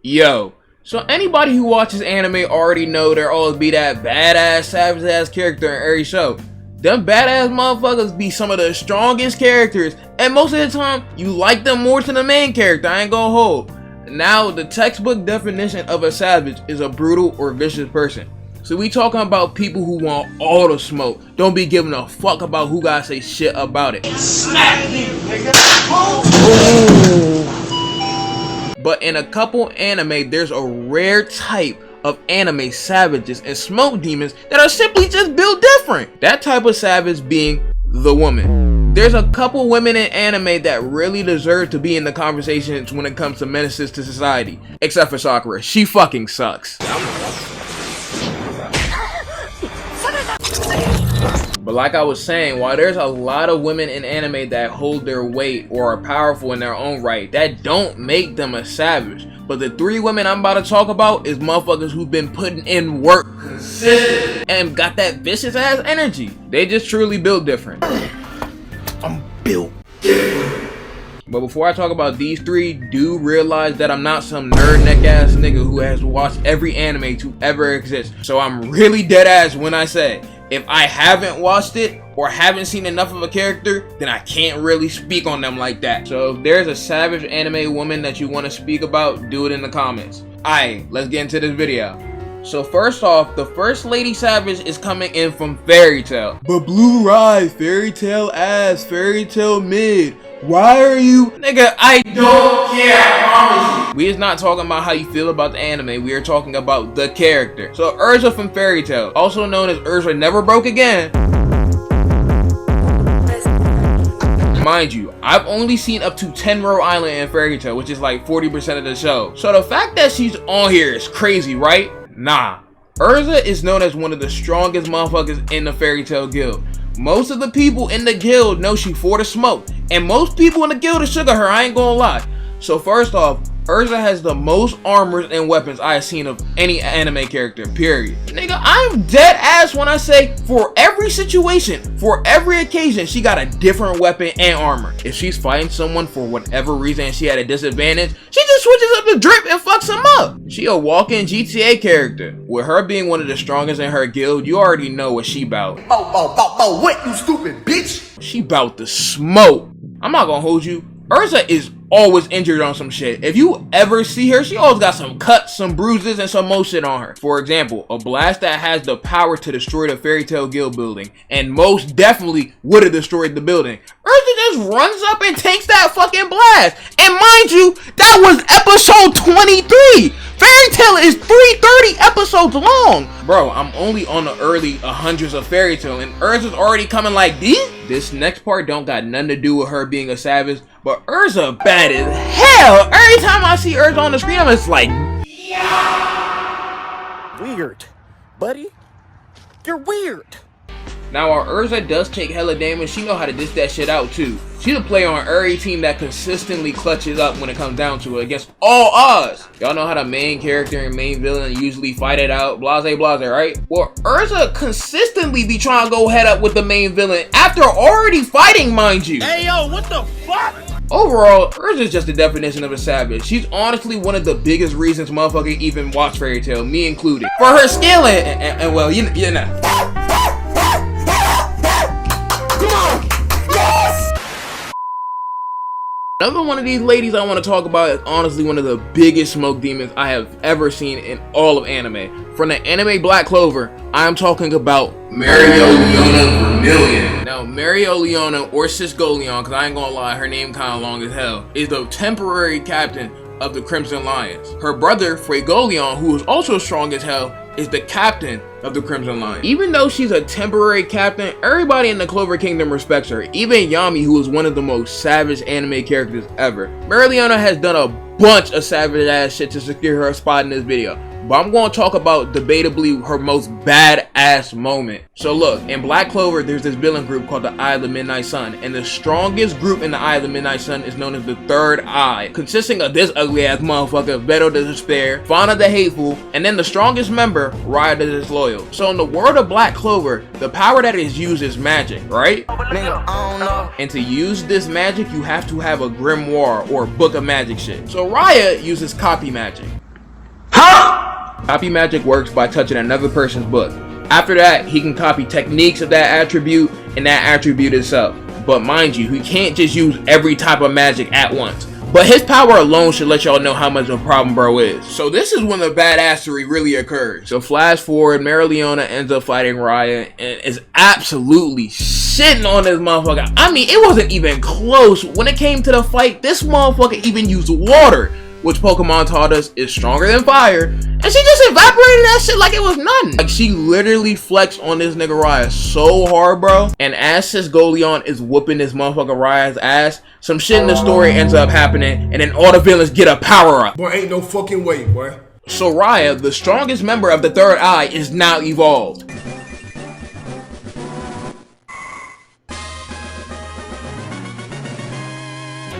Yo, so anybody who watches anime already know there always be that badass, savage ass character in every show. Them badass motherfuckers be some of the strongest characters, and most of the time, you like them more than the main character, I ain't gonna hold. Now, the textbook definition of a savage is a brutal or vicious person. So we talking about people who want all the smoke, don't be giving a fuck about who gotta say shit about it. Smack you, nigga! Oh. But in a couple anime, there's a rare type of anime savages and smoke demons that are simply just built different. That type of savage being the woman. There's a couple women in anime that really deserve to be in the conversations when it comes to menaces to society. Except for Sakura, she fucking sucks. But like I was saying, while there's a lot of women in anime that hold their weight or are powerful in their own right, that don't make them a savage. But the 3 women I'm about to talk about is motherfuckers who've been putting in work consistently and got that vicious ass energy. They just truly built different. I'm built different. But before I talk about these 3, do realize that I'm not some nerd neck ass nigga who has watched every anime to ever exist. So I'm really dead ass when I say, if I haven't watched it or haven't seen enough of a character, then I can't really speak on them like that. So if there's a savage anime woman that you want to speak about, do it in the comments. Alright, let's get into this video. So first off, the first lady savage is coming in from Fairy Tail. But Blueryai, Fairy Tail ass, Fairy Tail mid. Why are you? Nigga, I don't care, I promise you. We is not talking about how you feel about the anime, we are talking about the character. So Erza from Fairy Tail, also known as Erza Never Broke Again. Mind you, I've only seen up to 10 Tenro Island in Fairy Tail, which is like 40% of the show. So the fact that she's on here is crazy, right? Nah. Erza is known as one of the strongest motherfuckers in the Fairy Tail guild. Most of the people in the guild know she for the smoke, and most people in the guild are sugar her, I ain't gonna lie. So first off, Erza has the most armors and weapons I have seen of any anime character, period. Nigga, I'm dead ass when I say for every situation, for every occasion, she got a different weapon and armor. If she's fighting someone for whatever reason and she had a disadvantage, she just switches up the drip and fucks him up. She a walking GTA character. With her being one of the strongest in her guild, you already know what she bout. What, you stupid bitch? She bout the smoke. I'm not gonna hold you. Erza is always injured on some shit. If you ever see her, she always got some cuts, some bruises, and some more shit on her. For example, a blast that has the power to destroy the Fairy Tail Guild building, and most definitely would have destroyed the building. Erza just runs up and takes that fucking blast. And mind you, that was episode 23. Fairy Tail is 330 episodes long. Bro, I'm only on the early hundreds of Fairy Tail, and Erza's already coming like these. This next part don't got nothing to do with her being a savage, but Erza bad as hell. Every time I see Erza on the screen, I'm just like, yeah. Weird, buddy. You're weird. Now while Erza does take hella damage, she know how to dish that shit out too. She's a player on every team that consistently clutches up when it comes down to it against all odds. Y'all know how the main character and main villain usually fight it out, blase blase, right? Well, Erza consistently be trying to go head up with the main villain after already fighting, mind you. Hey yo, what the fuck? Overall, Erza is just the definition of a savage. She's honestly one of the biggest reasons motherfuckers even watch Fairy Tail, me included. For her skill and well, you know. Another one of these ladies I want to talk about is honestly one of the biggest smoke demons I have ever seen in all of anime. From the anime Black Clover, I am talking about Mereoleona Vermillion. Now, Mereoleona, or Sisgolion, because I ain't gonna lie, her name kinda long as hell, is the temporary captain of the Crimson Lions. Her brother, Fuegoleon, who is also strong as hell, is the captain of the Crimson Lions. Even though she's a temporary captain, everybody in the Clover Kingdom respects her. Even Yami, who is one of the most savage anime characters ever. Mereoleona has done a bunch of savage ass shit to secure her spot in this video, but I'm going to talk about debatably her most badass moment. So look, in Black Clover, there's this villain group called the Eye of the Midnight Sun, and the strongest group in the Eye of the Midnight Sun is known as the Third Eye, consisting of this ugly ass motherfucker, Vero the Despair, Fauna the Hateful, and then the strongest member, Raya the Disloyal. So in the world of Black Clover, the power that is used is magic, right? And to use this magic, you have to have a grimoire or book of magic shit. So Raya uses copy magic. Huh? Copy magic works by touching another person's book. After that, he can copy techniques of that attribute and that attribute itself. But mind you, he can't just use every type of magic at once. But his power alone should let y'all know how much of a problem bro is. So this is when the badassery really occurs. So flash forward, Mereoleona ends up fighting RYAI and is absolutely shitting on this motherfucker. I mean, it wasn't even close. When it came to the fight, this motherfucker even used water, which Pokemon taught us is stronger than fire, and she just evaporated that shit like it was nothing. Like, she literally flexed on this nigga RYAI so hard, bro. And as Sisgolion is whooping this motherfucker RYAI's ass, some shit in the story ends up happening, and then all the villains get a power-up. Boy, ain't no fucking way, boy. So RYAI, the strongest member of the Third Eye, is now evolved.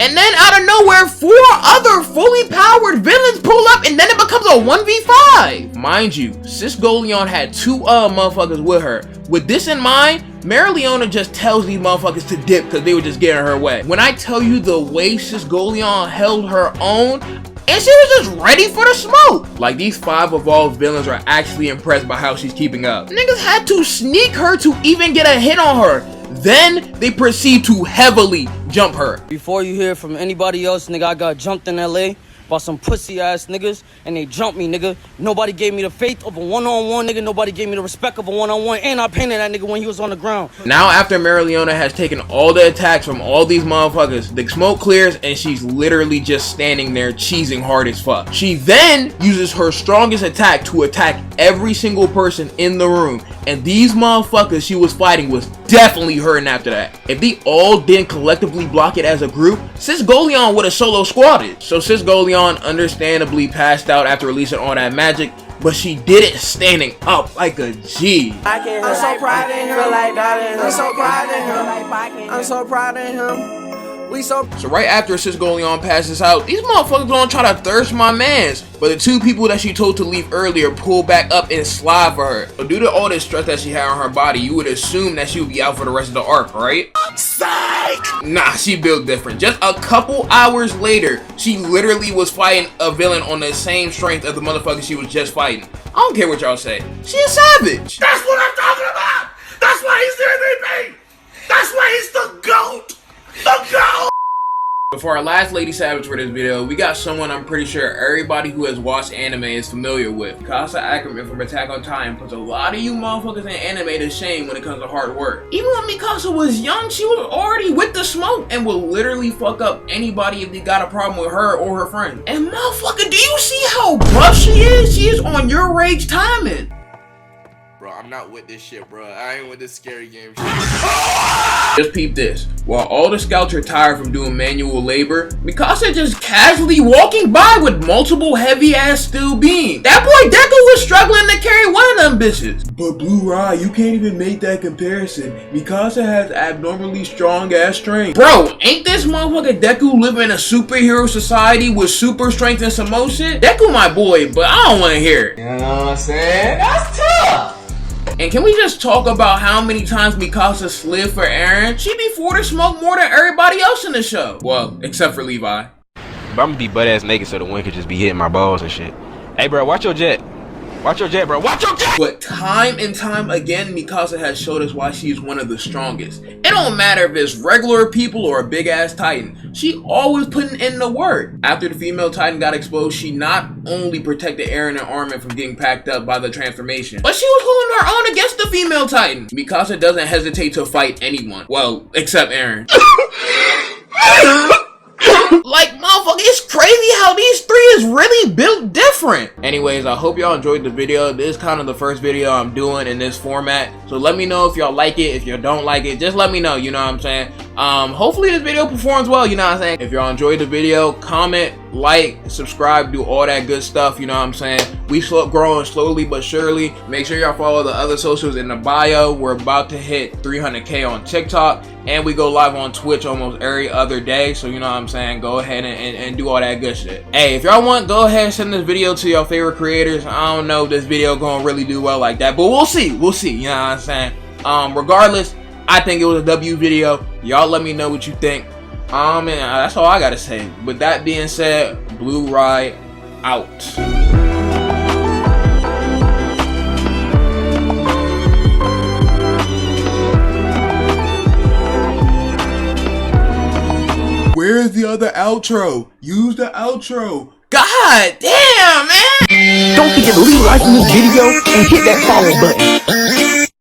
And then out of nowhere, 4 other fully powered villains pull up, and then it becomes a 1v5. Mind you, Sisgolion had 2 motherfuckers with her. With this in mind, Mereoleona just tells these motherfuckers to dip because they were just getting her way. When I tell you the way Sisgolion held her own, and she was just ready for the smoke. Like, these 5 evolved villains are actually impressed by how she's keeping up. Niggas had to sneak her to even get a hit on her. Then they proceed to heavily jump her. Before you hear from anybody else, nigga, I got jumped in LA by some pussy ass niggas, and they jumped me, nigga. Nobody gave me the faith of a one-on-one, nigga. Nobody gave me the respect of a one-on-one, and I painted that nigga when he was on the ground. Now, after Mereoleona has taken all the attacks from all these motherfuckers, the smoke clears and she's literally just standing there cheesing hard as fuck. She then uses her strongest attack to attack every single person in the room, and these motherfuckers she was fighting was definitely hurting after that. If they all didn't collectively block it as a group, Sisgolion would have solo squatted. So Sisgolion understandably passed out after releasing all that magic, but she did it standing up like a G. I'm so proud of him. I'm so proud of him. I'm so proud of him. So right after Sisgolion passes out, these motherfuckers gonna try to thirst my mans, but the 2 people that she told to leave earlier pull back up and slide for her. So due to all this stress that she had on her body, you would assume that she would be out for the rest of the arc, right? Psych! Nah, she built different. Just a couple hours later, she literally was fighting a villain on the same strength as the motherfucker she was just fighting. I don't care what y'all say. She a savage. That's what I'm talking about! That's why he's the MVP! That's why he's the GOAT! The GOAT! For our last Lady Savage for this video, we got someone I'm pretty sure everybody who has watched anime is familiar with. Mikasa Ackerman from Attack on Titan puts a lot of you motherfuckers in anime to shame when it comes to hard work. Even when Mikasa was young, she was already with the smoke and will literally fuck up anybody if they got a problem with her or her friend. And motherfucker, do you see how buff she is? She is on your rage timing. Bro, I'm not with this shit, bro. I ain't with this scary game shit. Just peep this. While all the scouts are tired from doing manual labor, Mikasa just casually walking by with multiple heavy-ass steel beams. That boy Deku was struggling to carry one of them bitches. But Blueryai, you can't even make that comparison. Mikasa has abnormally strong-ass strength. Bro, ain't this motherfucker Deku living in a superhero society with super strength and some more shit? Deku my boy, but I don't want to hear it. You know what I'm saying? That's tough! And can we just talk about how many times Mikasa slid for Eren? She be for the smoke more than everybody else in the show. Well, except for Levi. But I'm gonna be butt ass naked so the wind could just be hitting my balls and shit. Hey bro, watch your jet. Watch your jet, bro. Watch your jet! But time and time again, Mikasa has showed us why she is one of the strongest. It don't matter if it's regular people or a big ass Titan. She always putting in the work. After the female Titan got exposed, she not only protected Eren and Armin from getting packed up by the transformation, but she was holding her own against the female Titan. Mikasa doesn't hesitate to fight anyone. Well, except Eren. Like, motherfucker, it's crazy how these 3 is really built different. Anyways, I hope y'all enjoyed the video. This is kind of the first video I'm doing in this format. So let me know if y'all like it. If you don't like it, just let me know, you know what I'm saying? Hopefully this video performs well, you know what I'm saying? If y'all enjoyed the video, comment, like, subscribe, do all that good stuff, you know what I'm saying? We growing slowly but surely. Make sure y'all follow the other socials in the bio. We're about to hit 300K on TikTok, and we go live on Twitch almost every other day. So you know what I'm saying? Go ahead and do all that good shit. Hey, if y'all want, go ahead and send this video to your favorite creators. I don't know if this video gonna really do well like that, but we'll see, you know what I'm saying? Regardless, I think it was a W video. Y'all let me know what you think. And that's all I gotta say. With that being said, Blueryai out. Where's the other outro? Use the outro. God damn, man! Don't forget to leave a like on this video and hit that follow button.